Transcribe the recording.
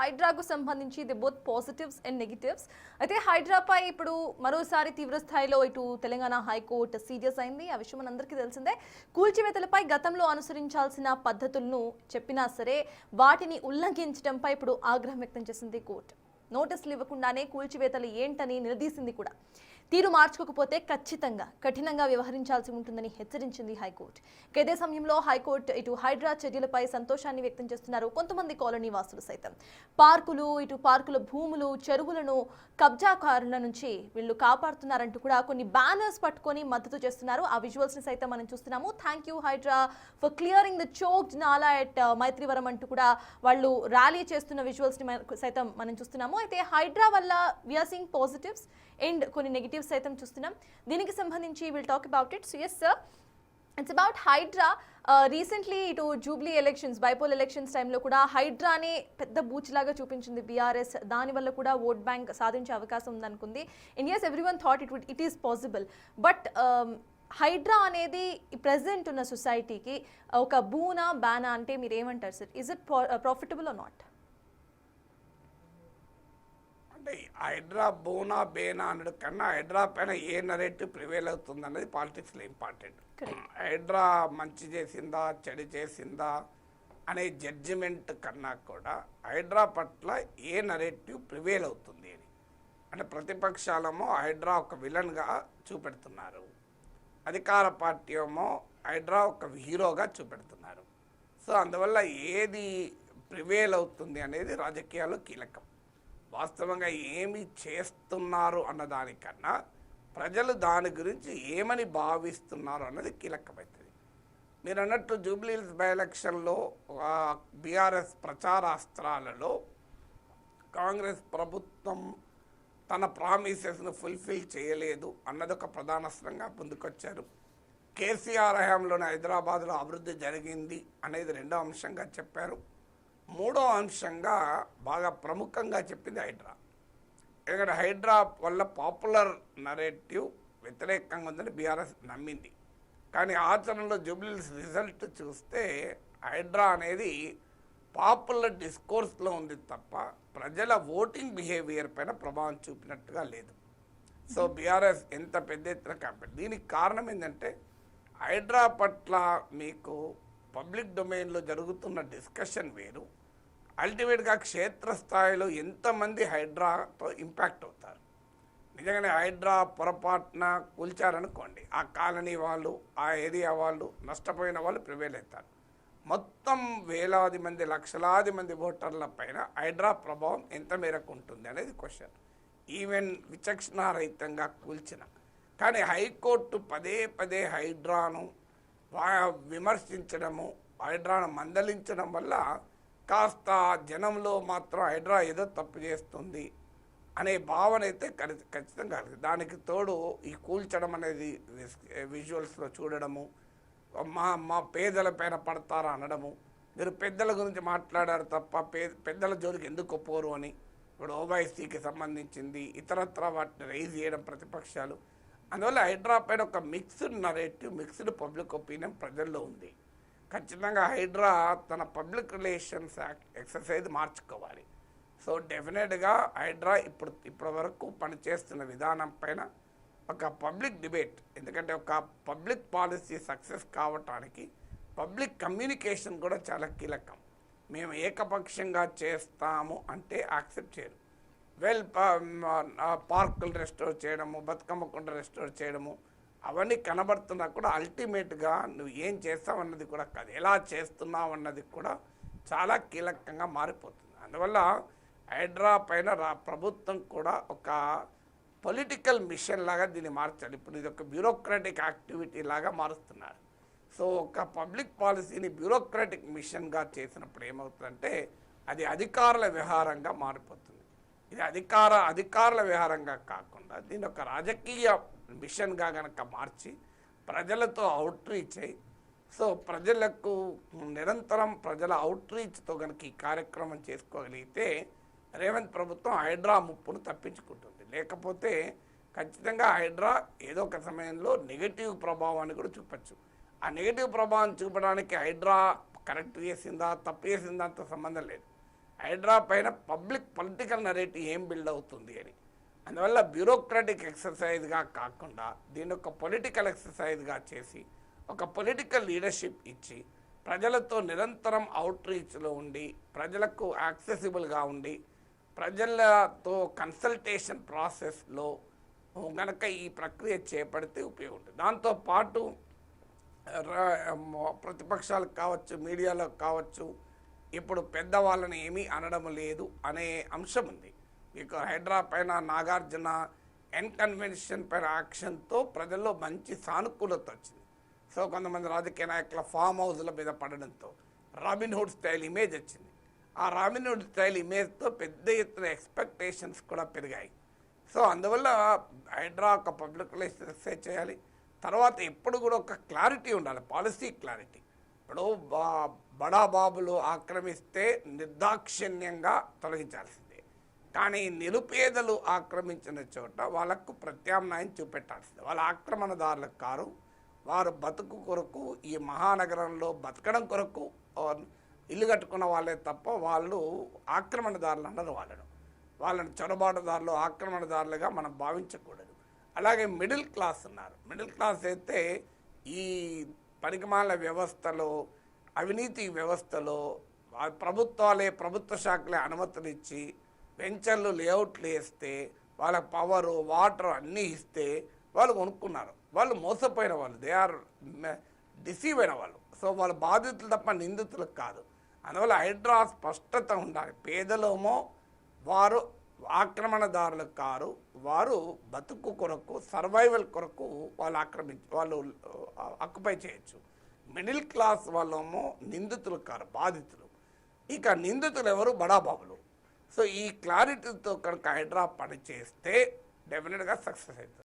హైడ్రాకు సంబంధించి the both positives and negatives. అయితే హైడ్రాపై ఇప్పుడు మరోసారి తీవ్ర స్థాయిలో ఇటు తెలంగాణ హైకోర్టు సీరియస్ అయింది. ఆ విషయం మనందరికీ తెలిసిందే. కూల్చివేతలపై గతంలో అనుసరించాల్సిన పద్ధతులను చెప్పినా సరే వాటిని ఉల్లంఘించడంపై ఇప్పుడు ఆగ్రహం వ్యక్తం చేసింది కోర్టు. నోటీసులు ఇవ్వకుండానే కూల్చివేతలు ఏంటని నిలదీసింది కూడా. తీరు మార్చుకోకపోతే ఖచ్చితంగా కఠినంగా వ్యవహరించాల్సి ఉంటుందని హెచ్చరించింది హైకోర్టు. ఇదే సమయంలో హైకోర్టు ఇటు హైడ్రా చర్యలపై సంతోషాన్ని వ్యక్తం చేస్తున్నారు కొంతమంది కాలనీ వాసులు సైతం. పార్కుల భూములు, చెరువులను కబ్జాకారుల నుంచి వీళ్ళు కాపాడుతున్నారంటూ కూడా కొన్ని బ్యానర్స్ పట్టుకొని మద్దతు చేస్తున్నారు. ఆ విజువల్స్ ని సైతం మనం చూస్తున్నాము. Thank you HYDRAA for clearing the choked nala at Maitrivaram అంటూ కూడా వాళ్ళు ర్యాలీ చేస్తున్న విజువల్స్ ని సైతం మనం చూస్తున్నాము. అయితే హైడ్రా వల్ల వీఆర్ సీయింగ్ పాజిటివ్స్ అండ్ కొన్ని నెగిటివ్స్ సైతం చూస్తున్నాం. దీనికి సంబంధించి will talk about it. So yes sir, it's about Hydraa. Recently ఇటు జూబ్లీ ఎలక్షన్స్, బైపోల్ ఎలక్షన్స్ టైంలో కూడా హైడ్రాని పెద్ద బూచిలాగా చూపించింది బీఆర్ఎస్. దానివల్ల కూడా ఓట్ బ్యాంక్ సాధించే అవకాశం ఉందనుకుంది. And yes, everyone thought it is possible. But Hydraa అనేది ప్రెసెంట్ ఉన్న సొసైటీకి ఒక బూనా బానా అంటే మీరు ఏమంటారు సార్? Is it profitable or not? అంటే హైడ్రా బోనా బేనా అన్నది కన్నా హైడ్రా పైన ఏ నరేటివ్ ప్రివేల్ అవుతుంది అన్నది పాలిటిక్స్లో ఇంపార్టెంట్. హైడ్రా మంచి చేసిందా చెడు చేసిందా అనే జడ్జిమెంట్ కన్నా కూడా హైడ్రా పట్ల ఏ నరేటివ్ ప్రివేల్ అవుతుంది అని. అంటే ప్రతిపక్షాలేమో హైడ్రా ఒక విలన్గా చూపెడుతున్నారు, అధికార పార్టీ ఏమో హైడ్రా ఒక హీరోగా చూపెడుతున్నారు. సో అందువల్ల ఏది ప్రివేల్ అవుతుంది అనేది రాజకీయాల్లో కీలకం. వాస్తవంగా ఏమి చేస్తున్నారు అన్నదానికన్నా ప్రజలు దాని గురించి ఏమని భావిస్తున్నారు అన్నది కీలకమవుతుంది. మీరు అన్నట్టు జూబ్లీహిల్స్ బై ఎలక్షన్లో బీఆర్ఎస్ ప్రచారాస్త్రాలలో కాంగ్రెస్ ప్రభుత్వం తన ప్రామిసెస్ను ఫుల్ఫిల్ చేయలేదు అన్నది ఒక ప్రధానాస్త్రంగా ముందుకొచ్చారు. కేసీఆర్ హయాంలోనే హైదరాబాద్లో అభివృద్ధి జరిగింది అనేది రెండో అంశంగా చెప్పారు. మూడో అంశంగా బాగా ప్రముఖంగా చెప్పింది హైడ్రా. ఎందుకంటే హైడ్రా వల్ల పాపులర్ నరేటివ్ వ్యతిరేకంగా ఉందని బీఆర్ఎస్ నమ్మింది. కానీ ఆచరణలో జూబ్లీహిల్స్ రిజల్ట్ చూస్తే హైడ్రా అనేది పాపులర్ డిస్కోర్స్లో ఉంది తప్ప ప్రజల ఓటింగ్ బిహేవియర్ పైన ప్రభావం చూపినట్టుగా లేదు. సో బీఆర్ఎస్ ఎంత పెద్ద ఎత్తున కంపెనీ. దీనికి కారణం ఏంటంటే హైడ్రా పట్ల మీకు పబ్లిక్ డొమైన్లో జరుగుతున్న డిస్కషన్ వేరు, అల్టిమేట్గా క్షేత్రస్థాయిలో ఎంతమంది హైడ్రాతో ఇంపాక్ట్ అవుతారు. నిజంగానే హైడ్రా పొరపాటున కూల్చారనుకోండి, ఆ కాలనీ వాళ్ళు, ఆ ఏరియా వాళ్ళు, నష్టపోయిన వాళ్ళు ప్రివేల్ అవుతారు. మొత్తం వేలాది మంది, లక్షలాది మంది ఓటర్ల పైన హైడ్రా ప్రభావం ఎంత మేరకు ఉంటుంది అనేది క్వశ్చన్. ఈవెన్ విచక్షణారహితంగా కూల్చిన కానీ హైకోర్టు పదే పదే హైడ్రాను విమర్శించడము, హైడ్రాను మందలించడం వల్ల కాస్త జనంలో మాత్రం హైడ్రా ఏదో తప్పు చేస్తుంది అనే భావన అయితే ఖచ్చితంగా కలిగింది. దానికి తోడు ఈ కూల్చడం అనేది విజువల్స్లో చూడడము, మా పేదల పైన పడతారా అనడము, మీరు పెద్దల గురించి మాట్లాడారు తప్ప పెద్దల జోలికి ఎందుకు పోరు అని. ఇప్పుడు ఓవైసీకి సంబంధించింది ఇతరత్ర వాటిని రైజ్ చేయడం ప్రతిపక్షాలు. అందువల్ల హైడ్రా పైన ఒక mixed narrative, mixed public opinion ప్రజల్లో ఉంది. ఖచ్చితంగా హైడ్రా తన పబ్లిక్ రిలేషన్స్ ఎక్సర్సైజ్ మార్చుకోవాలి. సో డెఫినెట్గా హైడ్రా ఇప్పటి వరకు పనిచేస్తున్న విధానం పైన ఒక పబ్లిక్ డిబేట్, ఎందుకంటే ఒక పబ్లిక్ పాలసీ సక్సెస్ కావటానికి పబ్లిక్ కమ్యూనికేషన్ కూడా చాలా కీలకం. మేము ఏకపక్షంగా చేస్తాము అంటే యాక్సెప్ట్ చేయరు. పార్కులు రెస్టోర్ చేయడము, బతుకమ్మ కుండ రెస్టోర్ చేయడము అవన్నీ కనబడుతున్నా కూడా అల్టిమేట్గా నువ్వు ఏం చేస్తావు అన్నది కూడా కాదు, ఎలా చేస్తున్నావు అన్నది కూడా చాలా కీలకంగా మారిపోతుంది. అందువల్ల హైడ్రా పైన ప్రభుత్వం కూడా ఒక పొలిటికల్ మిషన్ లాగా దీన్ని మార్చాలి. ఇప్పుడు ఇది ఒక బ్యూరోక్రాటిక్ యాక్టివిటీ లాగా మారుస్తున్నారు. సో ఒక పబ్లిక్ పాలసీని బ్యూరోక్రాటిక్ మిషన్గా చేసినప్పుడు ఏమవుతుందంటే అది అధికారుల వ్యవహారంగా మారిపోతుంది. ఇది అధికారుల వ్యవహారంగా కాకుండా దీని ఒక రాజకీయ మిషన్గా కనుక మార్చి ప్రజలతో అవుట్రీచ్ అయ్యి, సో ప్రజలకు నిరంతరం ప్రజల అవుట్రీచ్తో కనుక ఈ కార్యక్రమం చేసుకోగలిగితే రేవంత్ ప్రభుత్వం హైడ్రా ముప్పును తప్పించుకుంటుంది. లేకపోతే ఖచ్చితంగా హైడ్రా ఏదో ఒక సమయంలో నెగిటివ్ ప్రభావాన్ని కూడా చూపచ్చు. ఆ నెగిటివ్ ప్రభావం చూపడానికి హైడ్రా కరెక్ట్ చేసిందా తప్పు చేసిందా అంత సంబంధం లేదు. హైడ్రా పైన పబ్లిక్ పొలిటికల్ నరేటివ్ ఏం బిల్డ్ అవుతుంది అని. అందువల్ల బ్యూరోక్రాటిక్ ఎక్సర్సైజ్గా కాకుండా దీన్ని ఒక పొలిటికల్ ఎక్సర్సైజ్గా చేసి ఒక పొలిటికల్ లీడర్షిప్ ఇచ్చి ప్రజలతో నిరంతరం అవుట్ రీచ్లో ఉండి ప్రజలకు యాక్సెసిబుల్గా ఉండి ప్రజలతో కన్సల్టేషన్ ప్రాసెస్లో గనక ఈ ప్రక్రియ చేపడితే ఉపయోగం ఉంటుంది. దాంతోపాటు ప్రతిపక్షాలకు కావచ్చు, మీడియాలకు కావచ్చు, ఇప్పుడు పెద్దవాళ్ళని ఏమీ అనడం లేదు అనే అంశం ఉంది. మీకు హైడ్రా పైన నాగార్జున ఎన్కన్వెన్షన్ పైన యాక్షన్తో ప్రజల్లో మంచి సానుకూలత వచ్చింది. సో కొంతమంది రాజకీయ నాయకుల ఫామ్ హౌస్ల మీద పడడంతో రాబిన్హుడ్ స్టైల్ ఇమేజ్ వచ్చింది. ఆ రాబిన్హుడ్ స్టైల్ ఇమేజ్తో పెద్ద ఎత్తున ఎక్స్పెక్టేషన్స్ కూడా పెరిగాయి. సో అందువల్ల హైడ్రా ఒక పబ్లిక్ రిలేషన్స్ చేయాలి. తర్వాత ఎప్పుడు కూడా ఒక క్లారిటీ ఉండాలి, పాలసీ క్లారిటీ. ఇప్పుడు బడా బాబులు ఆక్రమిస్తే నిర్దాక్షిణ్యంగా తొలగించాల్సిందే, కానీ నిరుపేదలు ఆక్రమించిన చోట వాళ్ళకు ప్రత్యామ్నాయం చూపెట్టాల్సిందే. వాళ్ళ ఆక్రమణదారులకు కారు, వారు బతుకు కొరకు ఈ మహానగరంలో బతకడం కొరకు ఇల్లు కట్టుకున్న వాళ్ళే తప్ప వాళ్ళు ఆక్రమణదారులు అన్నారు. వాళ్ళని చొరబాటుదారులు, ఆక్రమణదారులుగా మనం భావించకూడదు. అలాగే మిడిల్ క్లాస్ ఉన్నారు. మిడిల్ క్లాస్ అయితే ఈ పరిగమాల వ్యవస్థలో, అవినీతి వ్యవస్థలో ప్రభుత్వ శాఖలే అనుమతులు ఇచ్చి వెంచర్లు లేఅవుట్లు వేస్తే వాళ్ళకి పవరు, వాటర్ అన్నీ ఇస్తే వాళ్ళు కొనుక్కున్నారు. వాళ్ళు మోసపోయిన వాళ్ళు, దే ఆర్ డిసీవ్ అయిన వాళ్ళు. సో వాళ్ళు బాధితులు తప్ప నిందితులకు కాదు. అందువల్ల హైడ్రా స్పష్టత ఉండాలి. పేదలేమో వారు ఆక్రమణదారులకు కారు, వారు బతుకు కొరకు, సర్వైవల్ కొరకు వాళ్ళు వాళ్ళు ఆక్యుపై చేయొచ్చు. మిడిల్ క్లాస్ వాళ్ళేమో నిందితులు కారు, బాధితులు. ఇక నిందితులు ఎవరు? బడాబాబులు. సో ఈ క్లారిటీతో కనుక హైడ్రా పని చేస్తే డెఫినెట్గా సక్సెస్ అవుతుంది.